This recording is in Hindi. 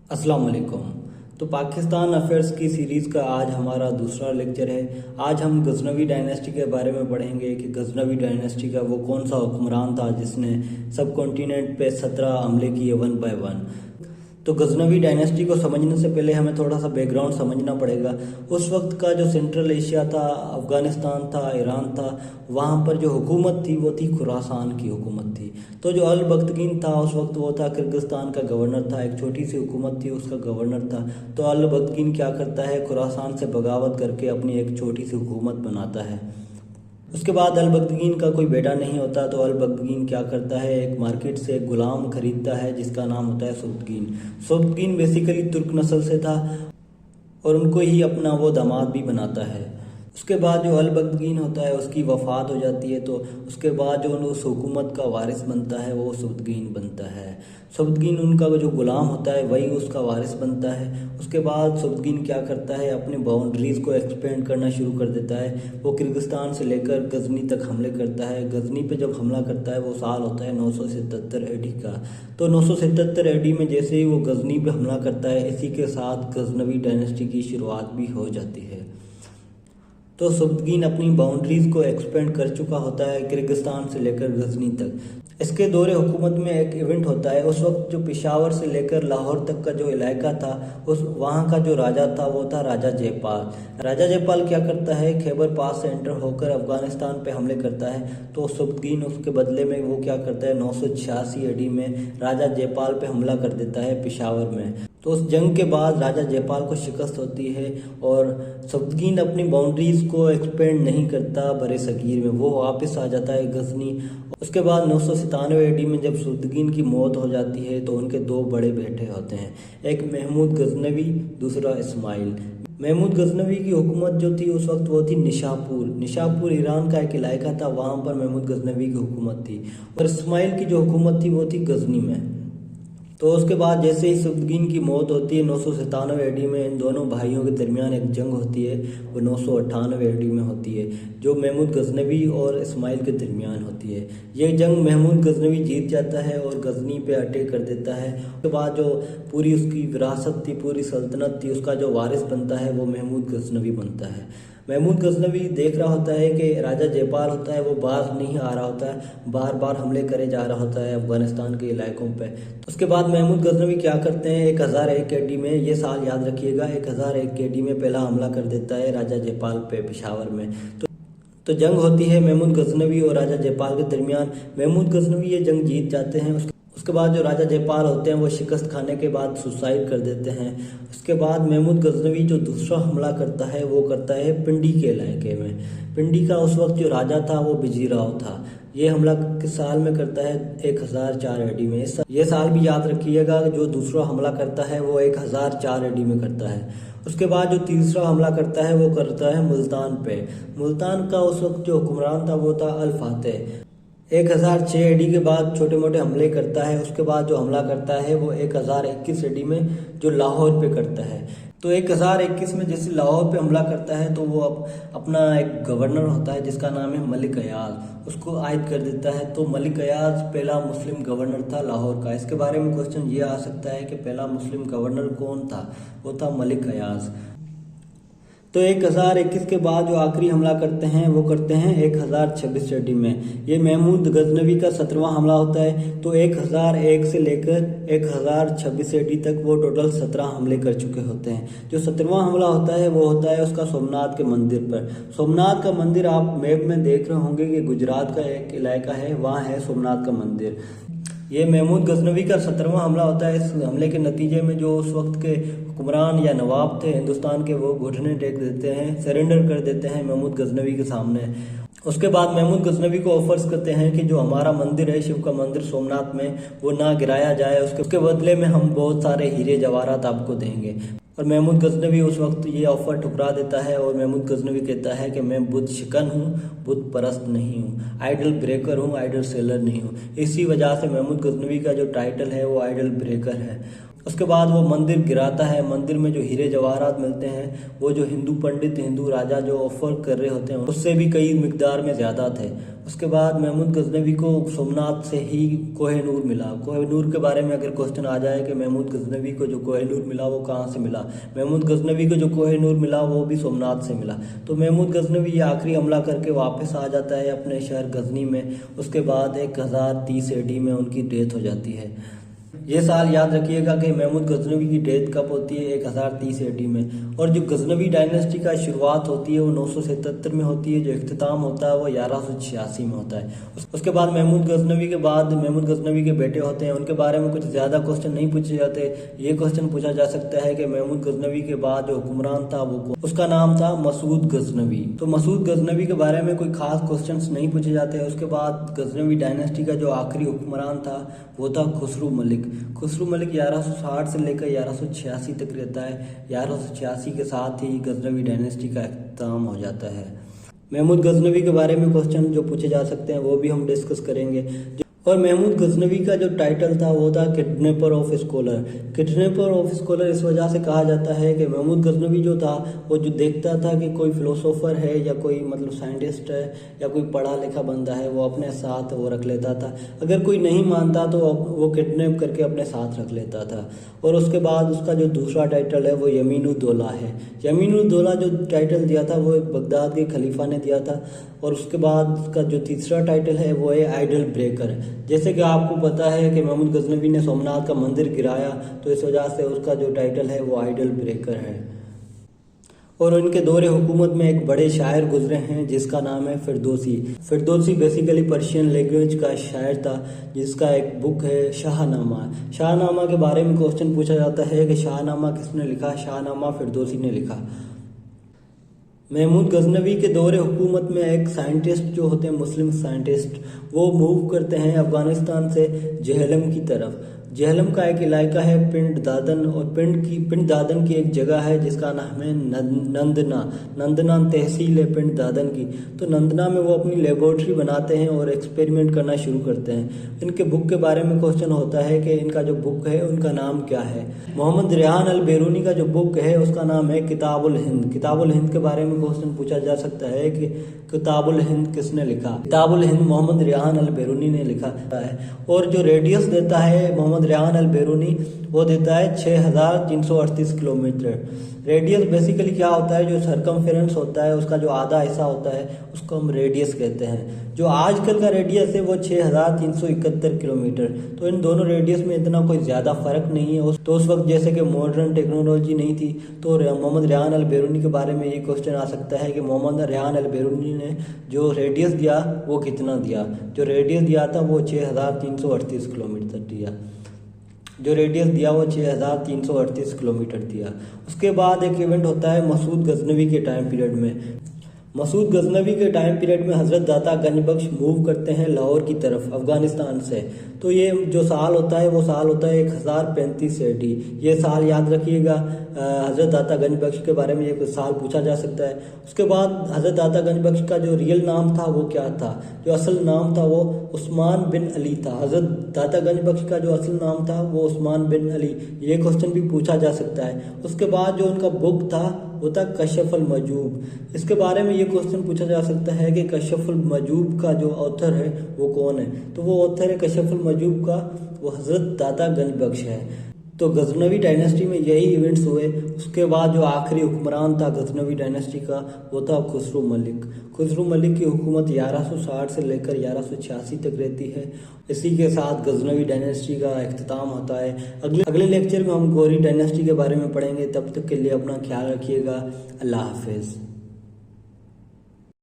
अस्सलाम वालेकुम। तो पाकिस्तान अफेयर्स की सीरीज़ का आज हमारा दूसरा लेक्चर है। आज हम गजनवी डायनेस्टी के बारे में पढ़ेंगे कि गजनवी डायनेस्टी का वो कौन सा हुक्मरान था जिसने सब कॉन्टिनेंट पे 17 हमले किए वन बाय वन। तो गजनवी डायनेस्टी को समझने से पहले हमें थोड़ा सा बैकग्राउंड समझना पड़ेगा। उस वक्त का जो सेंट्रल एशिया था, अफ़गानिस्तान था, ईरान था, वहाँ पर जो हुकूमत थी वो थी खुरासान की हुकूमत थी। तो जो अल बख्तगीन था उस वक्त वो था किर्गिस्तान का गवर्नर था, एक छोटी सी हुकूमत थी, उसका गवर्नर था। तो अल बख्तगीन क्या करता है, खुरासान से बगावत करके अपनी एक छोटी सी हुकूमत बनाता है। उसके बाद अल बख्तगीन का कोई बेटा नहीं होता, तो अल बख्तगीन क्या करता है, एक मार्केट से एक गुलाम खरीदता है जिसका नाम होता है सुब्तगीन। सुब्तगीन बेसिकली तुर्क नस्ल से था और उनको ही अपना वो दामाद भी बनाता है। उसके बाद जो अल बख्तगीन होता है उसकी वफ़ात हो जाती है, तो उसके बाद जो उस हुकूमत का वारिस बनता है वो सुब्तगीन बनता है। सुब्तगीन उनका जो गुलाम होता है वही उसका वारिस बनता है। उसके बाद सुब्तगीन क्या करता है, अपनी बाउंड्रीज़ को एक्सपेंड करना शुरू कर देता है। वो किर्गिस्तान से लेकर गजनी तक हमले करता है। गजनी पे जब हमला करता है वो साल होता है 977 एडी का। तो 977 एडी में जैसे ही वो गजनी पे हमला करता है, इसी के साथ गजनवी डायनेस्टी की शुरुआत भी हो जाती है। तो सुब्तगीन अपनी बाउंड्रीज़ को एक्सपेंड कर चुका होता है किर्गिस्तान से लेकर गजनी तक। इसके दौरे हुकूमत में एक इवेंट होता है। उस वक्त जो पेशावर से लेकर लाहौर तक का जो इलाका था, उस वहाँ का जो राजा था वो था राजा जयपाल। राजा जयपाल क्या करता है, खैबर पास से एंटर होकर अफगानिस्तान पे हमले करता है। तो सुब्तगीन उसके बदले में वो क्या करता है, 986 एडी में राजा जयपाल पे हमला कर देता है पेशावर में। तो उस जंग के बाद राजा जयपाल को शिकस्त होती है और सुब्तगीन अपनी बाउंड्रीज़ को एक्सपेंड नहीं करता बरे सगीर में, वो वापस आ जाता है गजनी। उसके बाद 997 एडी में जब सुब्तगीन की मौत हो जाती है तो उनके दो बड़े बेटे होते हैं, एक महमूद गजनवी, दूसरा इस्माइल। महमूद गजनवी की हुकूमत जो थी उस वक्त वो थी निशापुर। निशापुर ईरान का एक इलाका था, वहाँ पर महमूद गजनवी की हुकूमत थी। और इस्माइल की जो हुकूमत थी वो थी गजनी में। तो उसके बाद जैसे ही सुब्तगीन की मौत होती है 997 एडी में, इन दोनों भाइयों के दरमियान एक जंग होती है, वो 998 एडी में होती है, जो महमूद गजनवी और इस्माइल के दरमियान होती है। ये जंग महमूद गजनवी जीत जाता है और गजनी पे अटैक कर देता है। उसके बाद जो पूरी उसकी विरासत थी, पूरी सल्तनत थी, उसका जो वारिस बनता है वो महमूद गजनवी बनता है। महमूद गजनवी देख रहा होता है कि राजा जयपाल होता है वो बाहर नहीं आ रहा होता है, बार बार हमले करे जा रहा होता है अफगानिस्तान के इलाकों पे। उसके बाद महमूद गजनवी क्या करते हैं, 1001 एडी में, ये साल याद रखिएगा, 1001 एडी में पहला हमला कर देता है राजा जयपाल पे पेशावर में। तो जंग होती है महमूद गजनवी और राजा जयपाल के दरमियान। महमूद गजनवी ये जंग जीत जाते हैं। उसके बाद जो राजा जयपाल होते हैं वो शिकस्त खाने के बाद सुसाइड कर देते हैं। उसके बाद महमूद गजनवी जो दूसरा हमला करता है वो करता है पिंडी के इलाके में। पिंडी का उस वक्त जो राजा था वो बिजीराव था। ये हमला किस साल में करता है, 1004 एडी में। ये साल भी याद रखिएगा, जो दूसरा हमला करता है वो 1004 एडी में करता है। उसके बाद जो तीसरा हमला करता है वो करता है मुल्तान पे। मुल्तान का उस वक्त जो हुक्मरान था वो था अल फातेह। 1006 एडी के बाद छोटे मोटे हमले करता है। उसके बाद जो हमला करता है वो 1021 एडी में जो लाहौर पे करता है। तो 1021 में जैसे लाहौर पे हमला करता है तो वो अपना एक गवर्नर होता है जिसका नाम है मलिक अयाज, उसको आयद कर देता है। तो मलिक अयाज पहला मुस्लिम गवर्नर था लाहौर का। इसके बारे में क्वेश्चन ये आ सकता है कि पहला मुस्लिम गवर्नर कौन था, वो था मलिक अयाज। तो 1021 के बाद जो आखिरी हमला करते हैं वो करते हैं 1026 एडी में। ये महमूद गजनवी का 17वां हमला होता है। तो 1001 से लेकर 1026 एडी तक वो टोटल 17 हमले कर चुके होते हैं। जो 17वां हमला होता है वो होता है उसका सोमनाथ के मंदिर पर। सोमनाथ का मंदिर आप मैप में देख रहे होंगे कि गुजरात का एक इलाका है, वहाँ है सोमनाथ का मंदिर। ये महमूद गजनवी का 17वां हमला होता है। इस हमले के नतीजे में जो उस वक्त के हुक्मरान या नवाब थे हिंदुस्तान के, वो घुटने टेक देते हैं, सरेंडर कर देते हैं महमूद गजनवी के सामने। उसके बाद महमूद गजनवी को ऑफर्स करते हैं कि जो हमारा मंदिर है, शिव का मंदिर सोमनाथ में, वो ना गिराया जाए, उसके बदले में हम बहुत सारे हीरे जवाहरात आपको देंगे। और महमूद गजनवी उस वक्त ये ऑफर ठुकरा देता है और महमूद गजनवी कहता है कि मैं बुत शिकन हूँ, बुत परस्त नहीं हूँ, आइडल ब्रेकर हूँ, आइडल सेलर नहीं हूँ। इसी वजह से महमूद गजनवी का जो टाइटल है वो आइडल ब्रेकर है। उसके बाद वो मंदिर गिराता है। मंदिर में जो हीरे जवाहरात मिलते हैं वो जो हिंदू पंडित, हिंदू राजा जो ऑफर कर रहे होते हैं उससे भी कई मिकदार में ज़्यादा थे। उसके बाद महमूद गजनवी को सोमनाथ से ही कोहिनूर मिला। कोहिनूर के बारे में अगर क्वेश्चन आ जाए कि महमूद गजनवी को जो कोहिनूर मिला वो कहाँ से मिला, महमूद गजनवी को जो कोहिनूर मिला वो भी सोमनाथ से मिला। तो महमूद गजनवी ये आखिरी हमला करके वापस आ जाता है अपने शहर गजनी में। उसके बाद 1030 AD में उनकी डेथ हो जाती है। ये साल याद रखिएगा कि महमूद गजनवी की डेथ कब होती है, 1030 AD में। और जो गजनवी डायनेस्टी का शुरुआत होती है वो 977 में होती है। जो इख्तिताम होता है वो 1186 में होता है। उसके बाद महमूद गजनवी के बाद महमूद गजनवी के बेटे होते हैं, उनके बारे में कुछ ज़्यादा क्वेश्चन नहीं पूछे जाते। ये क्वेश्चन पूछा जा सकता है कि महमूद गजनवी के बाद जो हुक्मरान था वो उसका नाम था मसूद गजनवी। तो मसूद गजनवी के बारे में कोई खास क्वेश्चन नहीं पूछे जाते। उसके बाद गजनवी डायनेस्टी का जो आखिरी हुक्मरान था वो था खुसरू मलिक। खुसरू मलिक 1160 से लेकर 1186 तक रहता है। 1186 के साथ ही गजनवी डायनेस्टी का इख्तिताम हो जाता है। महमूद गजनवी के बारे में क्वेश्चन जो पूछे जा सकते हैं वो भी हम डिस्कस करेंगे। और महमूद गजनवी का जो टाइटल था वो था kidnapper of scholar. Kidnapper of scholar इस वजह से कहा जाता है कि महमूद गजनवी जो था वो जो देखता था कि कोई फिलोसोफर है या कोई मतलब साइंटिस्ट है या कोई पढ़ा लिखा बंदा है वो अपने साथ वो रख लेता था। अगर कोई नहीं मानता तो वो किडनैप करके अपने साथ रख लेता था। और उसके बाद उसका जो दूसरा टाइटल है वो यमीनुद्दौला है। यमीनुद्दौला जो टाइटल दिया था वो बगदाद के खलीफा ने दिया था। और उसके बाद उसका जो तीसरा टाइटल है वो है आइडल ब्रेकर। जैसे कि आपको पता है कि महमूद गजनवी ने सोमनाथ का मंदिर गिराया, तो इस वजह से उसका जो टाइटल है वो आइडल ब्रेकर है। और उनके दौरे हुकूमत में एक बड़े शायर गुजरे हैं जिसका नाम है Firdausi. Firdausi basically Persian language का शायर था जिसका एक बुक है शाहनामा। शाहनामा के बारे में क्वेश्चन पूछा जाता है कि शाहनामा किसने लिखा। शाहनामा फिरदौसी ने लिखा। महमूद गजनवी के दौरे हुकूमत में एक साइंटिस्ट जो होते हैं मुस्लिम साइंटिस्ट वो मूव करते हैं अफगानिस्तान से जेहलम की तरफ। जेहलम का एक इलाका है पिंड दादन, और पिंड दादन की एक जगह है जिसका नाम है नंदना। नंदना तहसील है पिंड दादन की। तो नंदना में वो अपनी लेबोरेटरी बनाते हैं और एक्सपेरिमेंट करना शुरू करते हैं। इनके बुक के बारे में क्वेश्चन होता है कि इनका जो बुक है उनका नाम क्या है। मोहम्मद रेहान अल बेरूनी का जो बुक है उसका नाम है किताबुल हिंद। किताबुल हिंद के बारे में क्वेश्चन पूछा जा सकता है कि किताबुल हिंद किसने लिखा। किताबुल हिंद मोहम्मद रेहान अल बेरूनी ने लिखा है। और जो रेडियस देता है मोहम्मद रेहान अल बेरूनी वो देता है 6338 किलोमीटर। रेडियस बेसिकली क्या होता है, जो सरकमफेरेंस होता है उसका जो आधा हिस्सा होता है उसको हम रेडियस कहते हैं। जो आजकल का रेडियस है वो 6371 किलोमीटर। तो इन दोनों रेडियस में इतना कोई ज़्यादा फर्क नहीं है। तो उस वक्त जैसे कि मॉडर्न टेक्नोलॉजी नहीं थी तो मोहम्मद रेहान अल बेरूनी के बारे में ये क्वेश्चन आ सकता है कि मोहम्मद रेहान अल बेरूनी ने जो रेडियस दिया वो कितना दिया। जो रेडियस दिया था वो 6338 किलोमीटर दिया। जो रेडियस दिया वो 6338 किलोमीटर दिया। उसके बाद एक इवेंट होता है मसूद गजनवी के टाइम पीरियड में। मसूद गजनवी के टाइम पीरियड में हज़रत दाता गंजबख्श मूव करते हैं लाहौर की तरफ अफ़गानिस्तान से। तो ये जो साल होता है वो साल होता है 1035 AD। ये साल याद रखिएगा। हज़रत दाता गंजबख्श के बारे में ये साल पूछा जा सकता है। उसके बाद हज़रत दाता गंजबख्श का जो रियल नाम था वो क्या था, जो असल नाम था वो उस्मान बिन अली था। हज़रत दाता गंजबख्श का जो असल नाम था वो उस्मान बिन अली। ये क्वेश्चन भी पूछा जा सकता है। उसके बाद जो उनका बुक था वो था कशफुल मजूब। इसके बारे में ये क्वेश्चन पूछा जा सकता है कि कशफुल मजूब का जो ऑथर है वो कौन है। तो वो ऑथर है कशफुल मजूब का वो हज़रत दाता गंजबख्श है। तो गजनवी डायनेस्टी में यही इवेंट्स हुए। उसके बाद जो आखिरी हुक्मरान था गजनवी डायनेस्टी का वो था खुसरू मलिक। खुसरू मलिक की हुकूमत 1160 से लेकर 1186 तक रहती है। इसी के साथ गजनवी डायनेस्टी का इख्तिताम होता है। अगले लेक्चर में हम गौरी डायनेस्टी के बारे में पढ़ेंगे। तब तक के लिए अपना ख्याल रखिएगा। अल्लाह हाफिज़।